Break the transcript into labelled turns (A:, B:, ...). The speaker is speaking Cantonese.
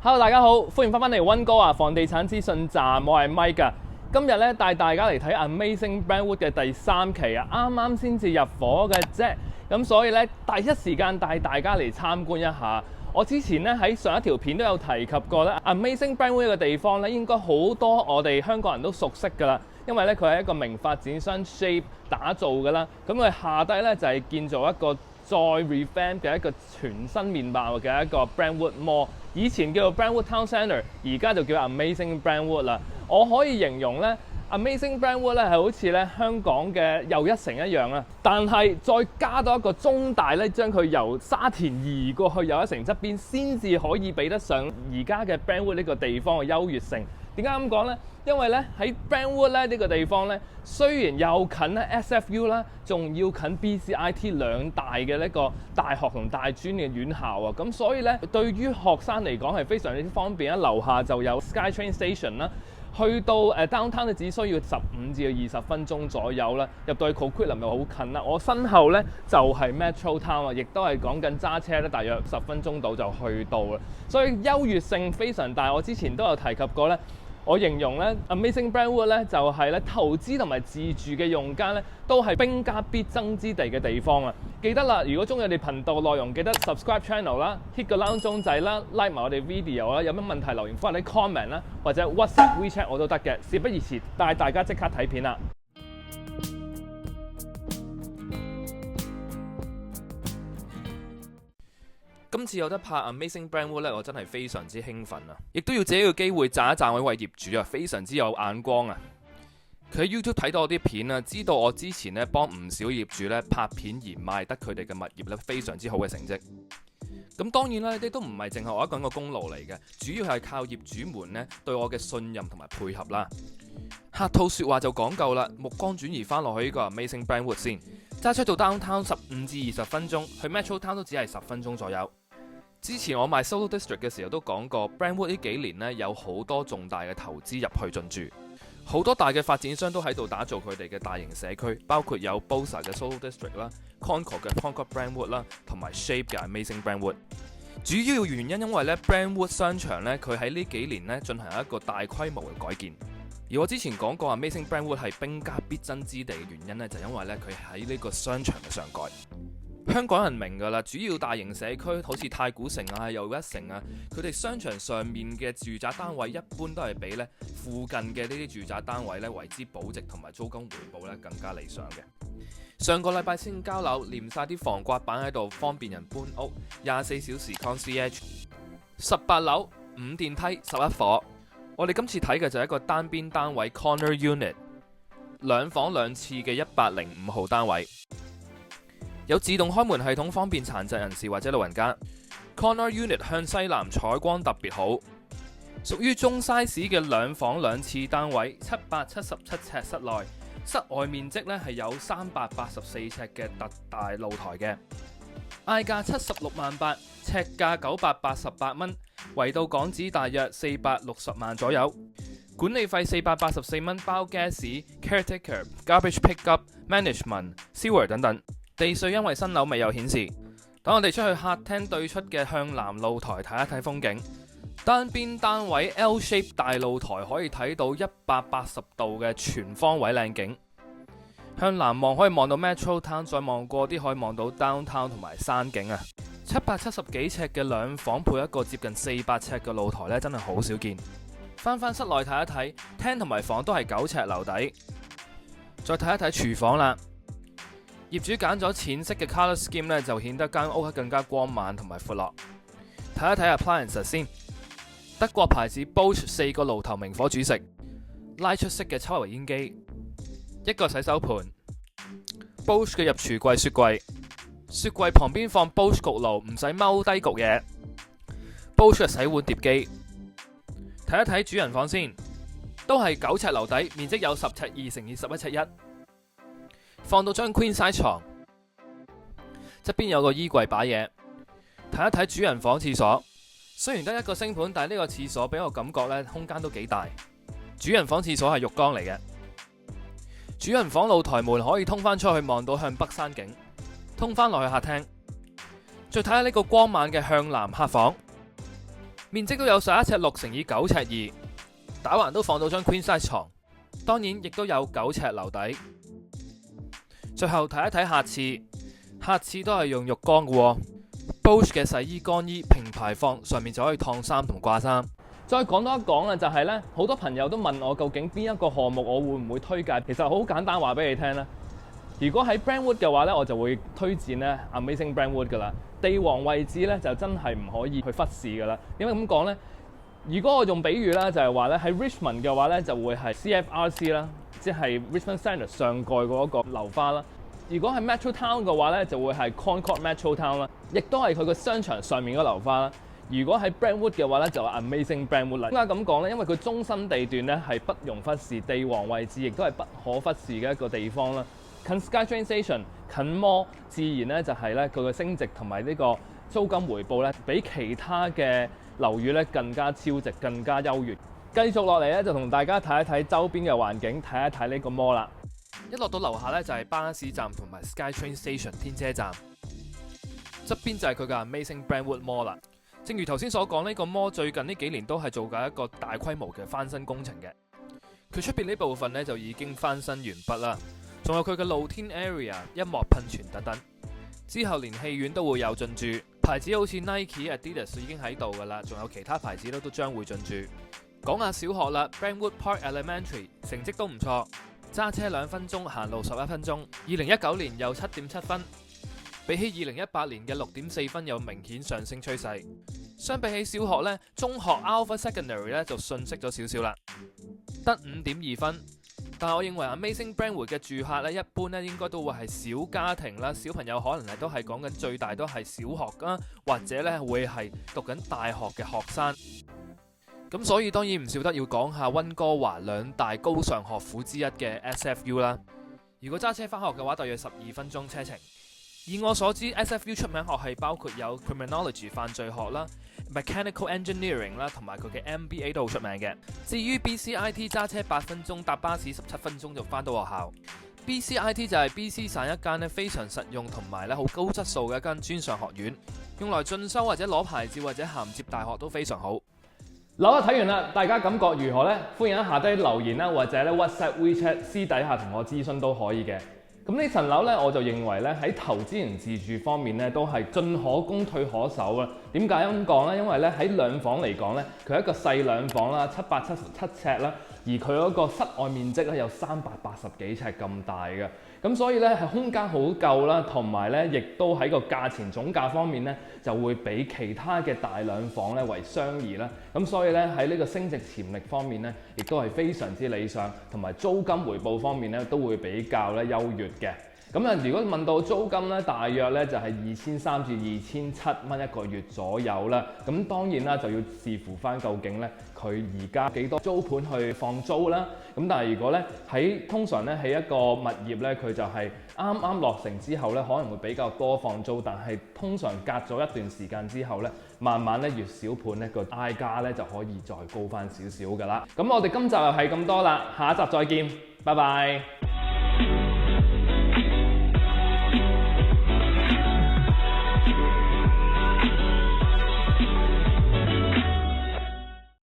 A: Hello， 大家好，歡迎翻嚟溫哥華房地產資訊站，我係 Mike 啊。今日咧帶大家嚟睇 Amazing Brentwood 嘅第3期啊，啱啱先至入伙嘅啫。咁所以咧第一時間帶大家嚟參觀一下。我之前咧喺上一條片都有提及過咧 ，Amazing Brentwood 呢個地方咧應該好多我哋香港人都熟悉㗎啦，因為咧佢係一個名發展商 Shape 打造㗎啦。咁佢下低咧就係建造一個再 revamp 嘅一個全新面貌嘅一個 Brentwood Mall， 以前叫做 Brentwood Town Centre， 而家就叫 Amazing Brentwood 啦。我可以形容咧 Amazing Brentwood 咧係好似咧香港嘅又一城一樣啦，但係再加多一個中大咧，將佢由沙田移過去又一城側邊，先至可以比得上而家嘅 Brentwood 呢個地方嘅優越性。點解咁講呢？因為咧喺 Brentwood 咧呢個地方咧，雖然又近咧 SFU 啦，仲要近 BCIT 兩大嘅呢個大學同大專嘅院校啊，咁所以咧對於學生嚟講係非常之方便啦。樓下就有 SkyTrain Station 啦，去到downtown 只需要15至20分鐘左右啦，入到去 Coquitlam 又好近啦。我身後咧就係 Metro Town 啊，亦都係講緊揸車咧，大約10分鐘到就去到啦。所以優越性非常大。我之前都有提及過咧。我形容咧 Amazing Brentwood 咧就係咧投資同埋自住嘅用家咧都係兵家必爭之地嘅地方啊！記得啦，如果中意我哋頻道內容，記得 subscribe channel 啦 ，hit 個鬧鐘仔啦 ，like 埋我哋 video 啦，有咩問題留言翻喺 comment 啦，或者 WhatsApp WeChat 我都得嘅。事不宜遲，帶大家即刻睇片啦！今次有得拍 Amazing Brentwood 咧，我真係非常之興奮啊！亦都要借呢個機會讚一讚我位業主啊，非常之有眼光啊！佢喺 YouTube 睇到我啲片啊，知道我之前咧幫唔少業主咧拍片而賣得佢哋嘅物業咧非常之好嘅成績。咁當然啦，呢啲都唔係淨係我一個人嘅功勞嚟嘅，主要係靠業主們咧對我嘅信任同埋配合啦。客套説話就講夠啦，目光轉移翻落去呢個 Amazing Brentwood 先，揸車到 Downtown 15至20分鐘，去 Metro Town 都只係10分鐘左右。之前我賣 Solo District 嘅時候都講過 Brentwood 呢幾年咧有好多重大嘅投資入去進駐，好多大嘅發展商都喺度打造佢哋嘅大型社區，包括有 Bosa 嘅 Solo District 啦、Concord 嘅 Concord Brentwood 啦，同埋 Shape 嘅 Amazing Brentwood。主要原因因為咧 Brentwood 商場咧佢喺呢幾年咧進行一個大規模嘅改建，而我之前講過 Amazing Brentwood 係兵家必爭之地嘅原因咧，就因為咧佢喺呢個商場嘅上蓋。香港人明㗎啦，主要大型社區好似太古城啊、又一城啊，佢哋商場上面嘅住宅單位一般都係比咧附近嘅呢啲住宅單位咧為之保值同埋租金回報咧更加理想嘅。上個禮拜先交樓，黏晒啲防刮板喺度，方便人搬屋，24小時 concierge， 18樓5電梯11伙。我哋今次睇嘅就係一個單邊單位 corner unit， 2房2廁嘅105號單位。有自動開門系統，方便殘疾人士或者老人家。Corner Unit 向西南，採光特別好，屬於中 size 嘅2房2廁單位，777尺室內，室外面積咧係有384尺嘅特大露台嘅，嗌價76萬8，尺價988蚊，圍到港紙大約460萬左右。管理費484蚊，包 gas、caretaker、garbage pickup、management、sewer 等等。地稅因為新樓未有顯示，等我哋出去客廳對出嘅向南露台睇一睇風景。單邊單位 L shape 大露台可以睇到180度嘅全方位靚景，向南望可以望到 Metro Town， 再望過啲可以望到 Downtown 同埋山景啊！770幾尺嘅2房配一個接近400尺嘅露台咧，真係好少見。翻室內睇一睇，廳同埋房都係9尺樓底。再睇一睇廚房啦。業主揀咗淺色嘅 colour scheme 咧，就顯得間屋更加光猛同埋闊落。睇一睇 appliances 先，德國牌子 Bosch 4個爐頭明火煮食，拉出式嘅抽油煙機，一個洗手盤 ，Bosch 嘅入廚櫃雪櫃，雪櫃旁邊放 Bosch 焗爐，唔使踎低焗嘢 ，Bosch 嘅洗碗碟機。睇一睇主人房先，都係9尺樓底，面積有10尺2乘以11尺1。放到張 queen size 床，側邊有個衣櫃擺嘢。睇一睇主人房廁所，雖然得一個星盤，但係呢個廁所俾我感覺咧空間都幾大。主人房廁所係浴缸嚟嘅。主人房露台門可以通翻出去望到向北山景，通翻落去客廳。再睇下呢個光猛嘅向南客房，面積都有11尺6乘以9尺2，打橫都放到張 queen size 床，當然亦都有9尺樓底。最後睇一睇下廁，下廁都係用浴缸嘅，Bosch 嘅洗衣乾衣平排放，上面就可以燙衫同掛衫。再講多一講啊，就係咧，好多朋友都問我究竟邊一個項目我會唔會推介？其實好簡單，話俾你聽啦。如果喺 Brentwood 嘅話咧，我就會推薦咧 Amazing Brentwood 噶啦。地王位置咧就真係唔可以去忽視噶啦。點解咁講咧？如果我用比喻啦，就係話咧喺 Richmond 嘅話咧就會係 CFRC 啦，即係 Richmond Centre 上蓋嗰個樓花啦。如果係 Metro Town 嘅話咧，就會係 Concord Metro Town 啦，亦都係佢個商場上面嗰樓花啦。如果喺 Brentwood 嘅話咧，就係 Amazing Brentwood 啦。點解咁講咧？因為佢中心地段咧係不容忽視，地王位置亦都係不可忽視嘅一個地方啦。近 SkyTrain Station、近 Mall，自然咧就係咧佢嘅升值同埋呢個租金回報咧，比其他嘅樓宇咧更加超值、更加優越。繼續落嚟咧，就同大家睇一睇周邊嘅環境，睇一睇呢個 Mall 啦。一落到樓下咧就係巴士站同埋 SkyTrain Station 天車站，側邊就係佢嘅 Amazing Brentwood Mall 啦。正如頭先所講，呢個 mall 最近呢幾年都係做緊一個大規模嘅翻新工程嘅。佢出邊呢部分呢就已經翻新完畢啦，仲有佢嘅露天 area、音樂噴泉等等。之後連戲院都會有進駐，牌子好似 Nike、Adidas 已經喺度噶啦，仲有其他牌子都將會進駐。講下小學啦 ，Brentwood Park Elementary 成績都唔錯，揸車2分鐘，行路11分鐘。2019年有7.7分。比起2018年嘅6.4分有明顯上升趨勢。相比起小學咧，中學 Alpha Secondary 咧就遜色咗少少啦，得5.2分。但係我認為 Amazing Brentwood 嘅住客咧，一般咧應該都會係小家庭啦，小朋友可能係都係講緊最大都係小學啦，或者咧會係讀緊大學嘅學生。咁所以當然唔少得要講下溫哥華2大高尚學府之一嘅 SFU 啦。如果揸車返學嘅話，大約12分鐘車程。以我所知 ，SFU 出名學系包括有 Criminology 犯罪學啦、Mechanical Engineering 啦，同埋佢嘅 MBA 都好出名嘅。至於 BCIT 揸車8分鐘，搭巴士17分鐘就返到學校。BCIT 就係 BC 省一間非常實用同埋好高質素嘅一間專上學院，用來進修或者攞牌照或者銜接大學都非常好。樓啊睇完啦，大家感覺如何呢？歡迎喺下低留言啦，或者WhatsApp、WeChat 私底下同我諮詢都可以嘅。咁呢層樓咧，我就認為咧喺投資型自住方面咧，都係進可攻退可守啦。點解咁講咧？因為咧喺兩房嚟講咧，佢係一個細兩房啦，777尺啦，而佢嗰個室外面積咧有380幾尺咁大嘅，咁所以咧係空間好夠啦，同埋咧亦都喺個價錢總價方面咧就會比其他嘅大兩房咧為相宜啦。咁所以咧喺呢個升值潛力方面咧，亦都係非常之理想，同埋租金回報方面咧都會比較咧優越嘅。咁啊，如果問到租金咧，大約咧就係2300至2700蚊一個月左右啦。咁當然啦，就要視乎翻究竟咧佢而家幾多租盤去放租啦。咁但係如果咧通常咧喺一個物業咧，佢就係啱啱落成之後咧，可能會比較多放租，但係通常隔咗一段時間之後咧，慢慢咧越小盤咧個嗌價咧就可以再高翻少少㗎啦。咁我哋今集又係咁多啦，下一集再見，拜拜。